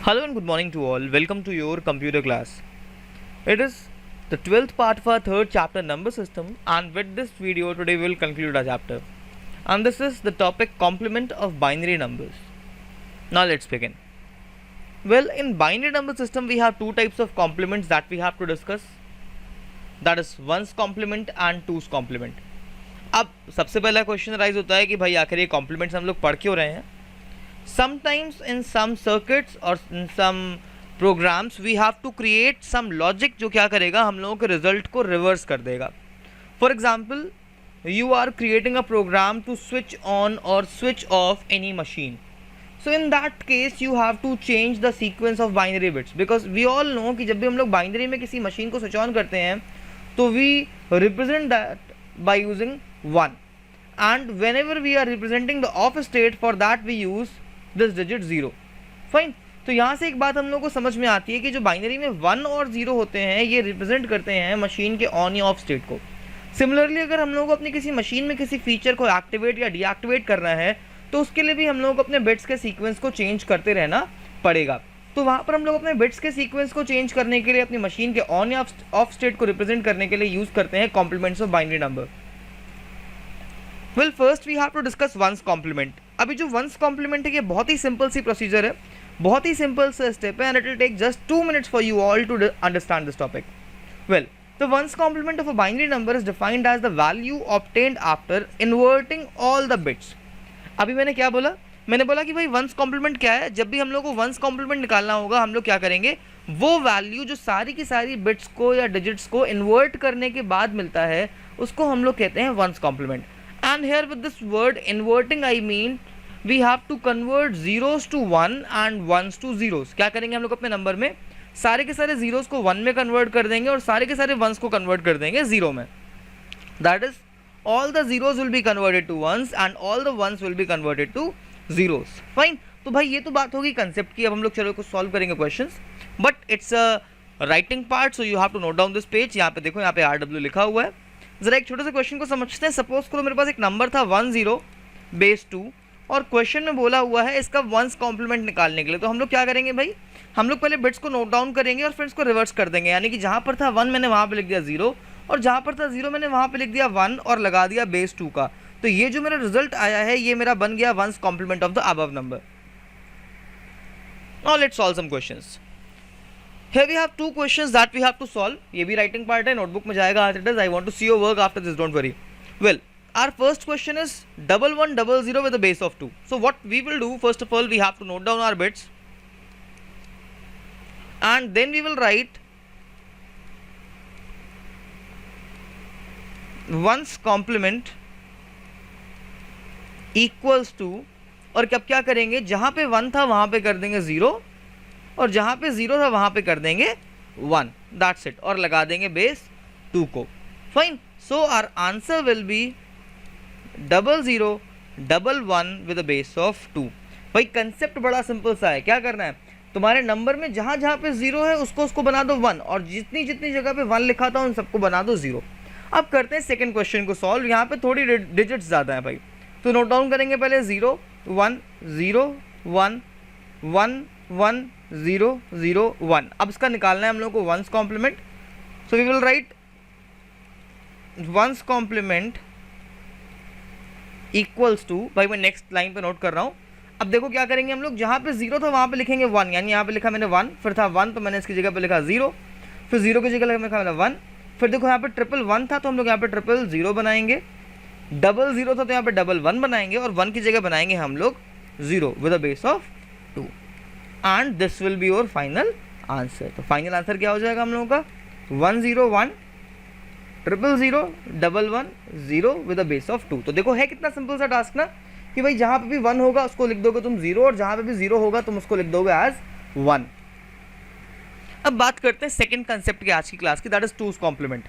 Hello and good morning to all. Welcome to your computer class. It is the 12th part of our third chapter, number system, and with this video today we will conclude our chapter. And this is the topic complement of binary numbers. Now let's begin. Well, in binary number system we have two types of complements that we have to discuss. That is one's complement and two's complement. अब सबसे पहला question rise होता है कि भाई आखिर ये compliments हम लोग पढ़ क्यों रहे हैं. Sometimes in some circuits or in some programs we have to create some logic जो क्या करेगा हम लोगों के रिजल्ट को रिवर्स कर देगा. For example, you are creating a program to switch on or switch off any machine. So in that case you have to change the sequence of binary bits because we all know कि जब भी हम लोग binary में किसी machine को switch on करते हैं तो we represent that by using 1 and whenever we are representing the off state for that we use this digit 0. Fine. तो यहाँ से एक बात हम लोग को समझ में आती है कि जो बाइनरी में 1 और 0 होते हैं ये रिप्रेजेंट करते हैं मशीन के ऑन या ऑफ स्टेट को. सिमिलरली अगर हम लोग को अपनी किसी मशीन में किसी फीचर को एक्टिवेट या डीएक्टिवेट करना है तो उसके लिए भी हम लोग को अपने बिट्स के सीक्वेंस को चेंज करते रहना पड़ेगा. तो वहाँ पर हम लोग अपने बिट्स के सीक्वेंस को चेंज करने के लिए अपनी मशीन के ऑन या ऑफ स्टेट को रिप्रेजेंट करने के लिए यूज़ करते हैं complements of binary number. Well first we have to discuss one's complement. अभी जो वंस कॉम्प्लीमेंट है ये बहुत ही सिंपल सी प्रोसीजर है, बहुत ही सिंपल सा स्टेप है and it will take just 2 minutes for you all to understand this topic. Well the one's complement of a binary number is defined as the value obtained after inverting all the bits. अभी मैंने क्या बोला? मैंने बोला कि भाई once complement क्या है. जब भी हम लोग को वंस कॉम्प्लीमेंट निकालना होगा हम लोग क्या करेंगे, वो वैल्यू जो सारी की सारी बिट्स को या डिजिट्स को इन्वर्ट करने के बाद मिलता है उसको हम लोग कहते हैं one's complement. And here with this word inverting I mean we have to convert zeros to 1 and ones to zeros. क्या करेंगे हम लोग अपने नंबर में सारे के सारे zeros को 1 में कन्वर्ट कर देंगे और सारे के सारे ones को कन्वर्ट कर देंगे 0 में. That is all the zeros will be converted to ones and all the ones will be converted to zeros. Fine. तो भाई ये तो बात होगी कंसेप्ट की. अब हम लोग चलो कुछ सॉल्व करेंगे questions but it's a writing part so you have to note down this page. यहाँ पे देखो यहाँ पे RW लिखा हुआ है. जरा एक छोटे से क्वेश्चन को समझते हैं. सपोज करो मेरे पास एक नंबर था 10 बेस 2 और क्वेश्चन में बोला हुआ है इसका वंस कॉम्प्लीमेंट निकालने के लिए. तो हम लोग क्या करेंगे भाई, हम लोग पहले बिट्स को नोट डाउन करेंगे और फिर इसको रिवर्स कर देंगे. यानी कि जहाँ पर था 1 मैंने वहाँ पे लिख दिया 0 और जहाँ पर था 0 मैंने वहाँ पे लिख दिया 1 और लगा दिया बेस 2 का. तो ये जो मेरा रिजल्ट आया है ये मेरा बन गया one's complement of the above number. Now let's solve some questions. Here we have two questions that we have to solve. ये भी writing part है, notebook में जाएगा as it is. I want to see your work after this, don't worry. Well, our first question is 1100 with a base of 2. So what we will do, first of all, we have to note down our bits, and then we will write ones complement equals to, और कब क्या करेंगे, जहाँ पे 1 था वहाँ पे कर देंगे 0 और जहाँ पे 0 था वहाँ पे कर देंगे 1. That's it. और लगा देंगे बेस 2 को. Fine. So our answer will be 0011 with a base of 2. भाई कंसेप्ट बड़ा सिंपल सा है. क्या करना है, तुम्हारे नंबर में जहाँ जहाँ पे 0 है उसको बना दो 1 और जितनी जितनी जगह पे 1 लिखा था उन सबको बना दो 0. अब करते हैं सेकेंड क्वेश्चन को सॉल्व. यहाँ पे थोड़ी डिजिट्स ज़्यादा है भाई, तो नोट डाउन करेंगे पहले 0 1 0 1 1 1 0 0 1. अब इसका निकालना है हम लोग को one's complement. So we will write one's complement equals to, भाई मैं नेक्स्ट लाइन पे नोट कर रहा हूँ. अब देखो क्या करेंगे हम लोग, जहाँ पे 0 था वहाँ पे लिखेंगे 1. यानी यहाँ पे लिखा मैंने 1, फिर था 1 तो मैंने इसकी जगह पे लिखा 0, फिर 0 की जगह लिखा मैंने 1, फिर देखो यहाँ पे 111 था तो हम लोग यहाँ पे 000 बनाएंगे, 00 था तो यहाँ पे 11 बनाएंगे और 1 की जगह बनाएंगे हम लोग 0 with a base of 2. And this will be your final answer. तो फाइनल आंसर क्या हो जाएगा हम लोगों का 101 000 11 0 विद अ बेस ऑफ 2. तो देखो है कितना सिंपल सा टास्क ना कि भाई जहाँ पे भी 1 होगा उसको लिख दोगे तुम 0 और जहाँ पे भी 0 होगा तुम उसको लिख दोगे एज 1. अब बात करते हैं सेकंड कंसेप्ट की आज की क्लास की, दैट इज टूज कॉम्प्लीमेंट.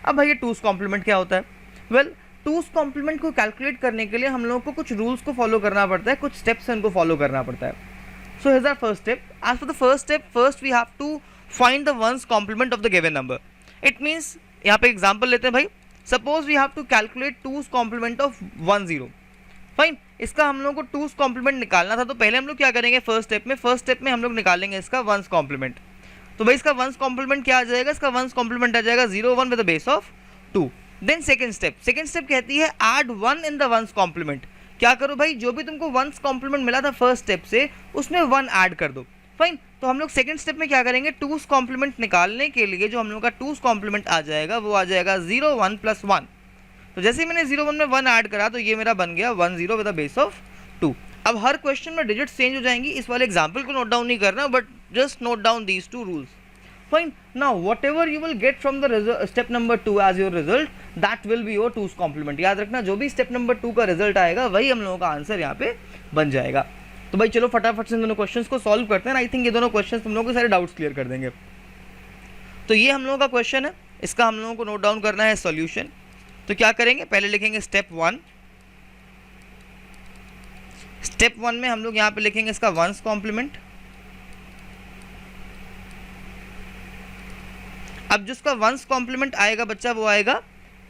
अब भाई ये टूज कॉम्प्लीमेंट क्या होता है? वेल टूज कॉम्प्लीमेंट को कैलकुलेट करने के लिए हम लोगों को कुछ रूल्स को फॉलो करना पड़ता है, कुछ स्टेप्स हैं उनको फॉलो करना पड़ता है. So here's our first step. As for the first step, first we have to find the ones complement of the given number. It means यहाँ पे एग्जाम्पल लेते हैं भाई. Suppose we have to calculate 2's complement of 10. Fine. इसका हम लोग को टूस complement निकालना था, तो पहले हम लोग क्या करेंगे, फर्स्ट स्टेप में हम लोग निकालेंगे इसका वंस कॉम्प्लीमेंट। तो भाई इसका वंस कॉम्प्लीमेंट क्या आ जाएगा, इसका वंस कॉम्प्लीमेंट आ जाएगा 0 1 with the base of 2। Then second step कहती है add 1 in the one's complement. क्या करो भाई, जो भी तुमको वंस कॉम्प्लीमेंट मिला था फर्स्ट स्टेप से, उसमें 1 ऐड कर दो। फाइन। तो हम लोग सेकंड स्टेप में क्या करेंगे, टूस कॉम्प्लीमेंट निकालने के लिए जो हम लोग का टूस कॉम्प्लीमेंट आ जाएगा वो आ जाएगा 0 1 प्लस 1। तो जैसे ही मैंने 0 1 में 1 ऐड करा तो ये मेरा बन गया 1 0 विद द बेस ऑफ 2। अब हर क्वेश्चन में डिजिट्स चेंज हो जाएंगी, इस वाले एग्जाम्पल को नोट डाउन नहीं करना, but just note down these 2 rules. Fine. Now whatever you will get from the step number 2 as your result, that will be your 2's complement। याद रखना, जो भी स्टेप नंबर 2 का रिजल्ट आएगा वही हम लोगों का आंसर यहाँ पे बन जाएगा। तो भाई चलो फटाफट से इन दोनों क्वेश्चंस को सॉल्व करते हैं। आई थिंक ये दोनों क्वेश्चंस तुम लोगों के सारे डाउट्स क्लियर कर देंगे। तो ये हम लोगों का क्वेश्चन है, इसका हम लोगों को नोट डाउन करना है सॉल्यूशन। तो क्या करेंगे, पहले लिखेंगे स्टेप 1। स्टेप 1 में हम लोग यहाँ पे लिखेंगे इसका वंस कॉम्प्लीमेंट। अब जिसका वंस कॉम्प्लीमेंट आएगा बच्चा, वो आएगा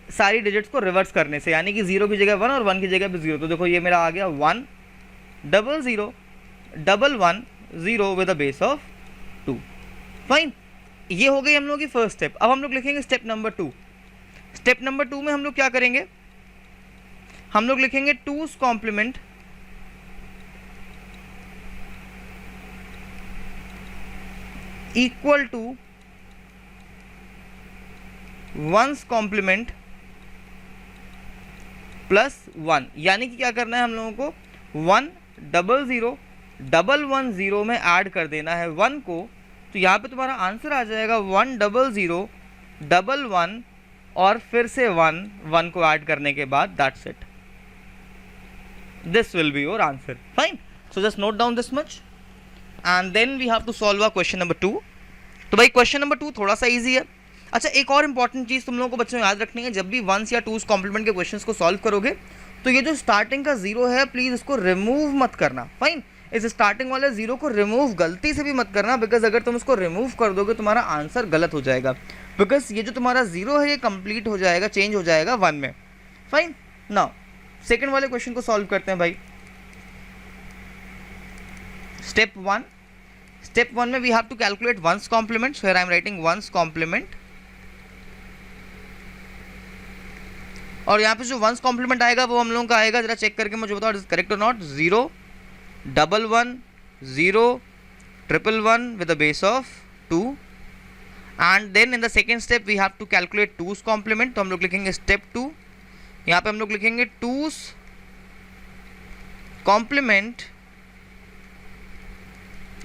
सारी डिजिट्स को रिवर्स करने से, यानी कि 0 की जगह 1 और 1 की जगह पे 0। तो देखो ये मेरा आ गया 1 0 0 1 1 0 with the base of 2। Fine. ये हो गई हम लोग की फर्स्ट स्टेप। अब हम लोग लिखेंगे स्टेप नंबर 2। स्टेप नंबर 2 में हम लोग क्या करेंगे, हम लोग लिखेंगे two's complement equal to one's complement plus 1। यानी कि क्या करना है हम लोगों को, 1 0 0 1 1 0 में ऐड कर देना है 1 को। तो यहाँ पे तुम्हारा आंसर आ जाएगा 1 0 0 1 1 और फिर से 1 1 को ऐड करने के बाद that's it, this will be your answer. Fine. So just note down this much and then we have to solve a question number 2। तो भाई क्वेश्चन नंबर 2 थोड़ा सा ईजी है। अच्छा, एक और इंपॉर्टेंट चीज़ तुम लोगों को बच्चों याद रखनी है, जब भी वंस या टूस कॉम्प्लीमेंट के क्वेश्चंस को सॉल्व करोगे तो ये जो स्टार्टिंग का 0 है प्लीज़ इसको रिमूव मत करना। फाइन। इस स्टार्टिंग वाले 0 को रिमूव गलती से भी मत करना, बिकॉज अगर तुम इसको रिमूव कर दोगे तुम्हारा आंसर गलत हो जाएगा, बिकॉज ये जो तुम्हारा 0 है ये कंप्लीट हो जाएगा, चेंज हो जाएगा 1 में। फाइन। नाउ सेकेंड वाले क्वेश्चन को सॉल्व करते हैं भाई। स्टेप 1। स्टेप 1 में we have to calculate one's complement, so here I am writing one's complement. और यहाँ पे जो वंस कॉम्प्लीमेंट आएगा वो हम लोगों का आएगा, जरा चेक करके मुझे बताओ करेक्ट और not, 0 1 1 0 1 1 with a base of 2। And then in the second step we have to calculate two's complement. तो हम लोग लिखेंगे स्टेप 2, यहाँ पे हम लोग लिखेंगे two's complement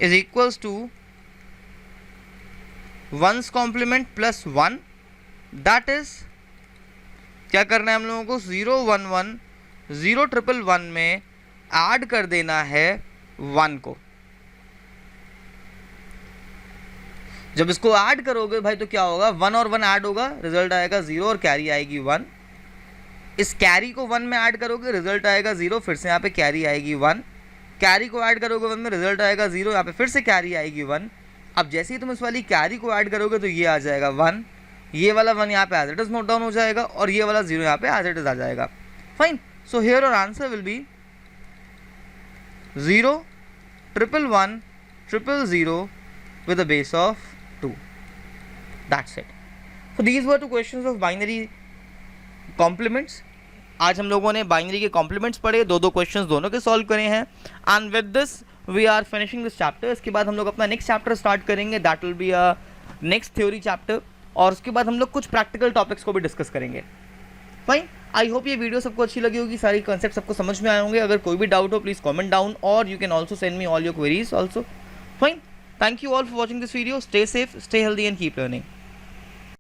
is equals to one's complement plus 1। That is क्या करना है हम लोगों को, 0 1 1 0 1 1 में ऐड कर देना है 1 को। जब इसको ऐड करोगे भाई तो क्या होगा, 1 और 1 ऐड होगा, रिजल्ट आएगा 0 और कैरी आएगी 1। इस कैरी को 1 में ऐड करोगे, रिजल्ट आएगा 0, फिर से यहाँ पे कैरी आएगी 1। कैरी को ऐड करोगे 1 में, रिजल्ट आएगा 0, यहाँ पे फिर से कैरी आएगी 1। अब जैसे ही तुम इस वाली कैरी को ऐड करोगे तो ये आ जाएगा 1, ये वाला 1 यहाँ पे as it is note down हो जाएगा और ये वाला 0 यहाँ पे एज इट इज आ जाएगा। फाइन। सो हियर और answer will B 0 1 1 0 0 with a base of 2। That's it. So these were 2 questions of binary complements। आज हम लोगों ने बाइनरी के कॉम्प्लीमेंट्स पढ़े, 2 क्वेश्चंस दोनों के सॉल्व करे हैं। And with this we are finishing this chapter. इसके बाद हम लोग अपना नेक्स्ट चैप्टर स्टार्ट करेंगे, that will be a next theory chapter, और उसके बाद हम लोग कुछ प्रैक्टिकल टॉपिक्स को भी डिस्कस करेंगे। फाइन। आई होप ये वीडियो सबको अच्छी लगी होगी, सारी कॉन्सेप्ट सबको समझ में आए होंगे। अगर कोई भी डाउट हो प्लीज़ कमेंट डाउन, और you can also send me all your queries also. Fine. Thank you all for watching this video. Stay safe, stay healthy and keep learning.